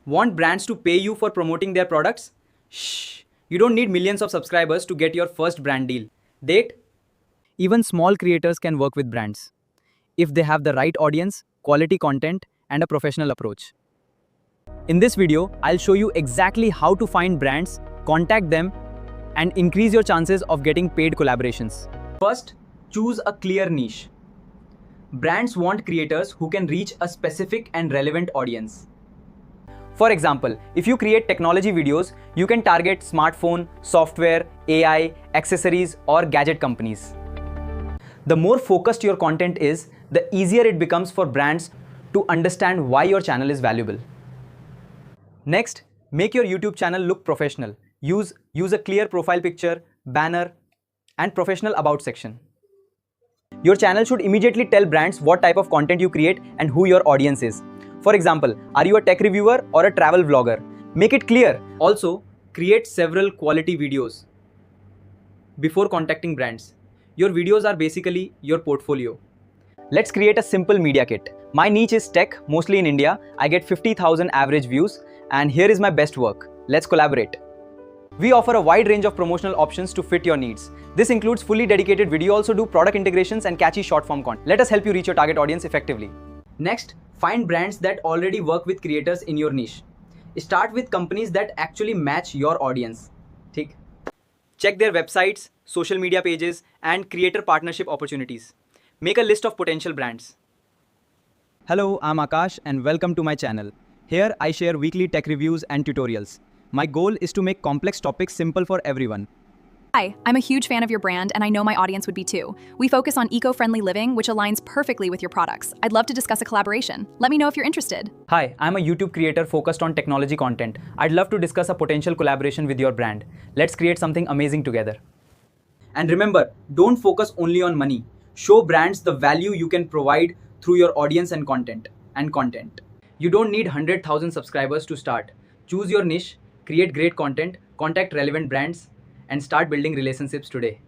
Want brands to pay you for promoting their products? Shh, you don't need millions of subscribers to get your first brand deal. Date? Even small creators can work with brands if they have the right audience, quality content, and a professional approach. In this video, I'll show you exactly how to find brands, contact them, and increase your chances of getting paid collaborations. First, choose a clear niche. Brands want creators who can reach a specific and relevant audience. For example, if you create technology videos, you can target smartphone, software, AI, accessories, or gadget companies. The more focused your content is, the easier it becomes for brands to understand why your channel is valuable. Next, make your YouTube channel look professional. Use a clear profile picture, banner, and professional about section. Your channel should immediately tell brands what type of content you create and who your audience is. For example, are you a tech reviewer or a travel vlogger? Make it clear. Also, create several quality videos before contacting brands. Your videos are basically your portfolio. Let's create a simple media kit. My niche is tech, mostly in India. I get 50,000 average views, and here is my best work. Let's collaborate. We offer a wide range of promotional options to fit your needs. This includes fully dedicated video, also do product integrations and catchy short form content. Let us help you reach your target audience effectively. Next, find brands that already work with creators in your niche. Start with companies that actually match your audience. Theek? Check their websites, social media pages, and creator partnership opportunities. Make a list of potential brands. Hello, I'm Akash and welcome to my channel. Here I share weekly tech reviews and tutorials. My goal is to make complex topics simple for everyone. Hi, I'm a huge fan of your brand and I know my audience would be too. We focus on eco-friendly living, which aligns perfectly with your products. I'd love to discuss a collaboration. Let me know if you're interested. Hi, I'm a YouTube creator focused on technology content. I'd love to discuss a potential collaboration with your brand. Let's create something amazing together. And remember, don't focus only on money. Show brands the value you can provide through your audience and content. You don't need 100,000 subscribers to start. Choose your niche, create great content, contact relevant brands, and start building relationships today.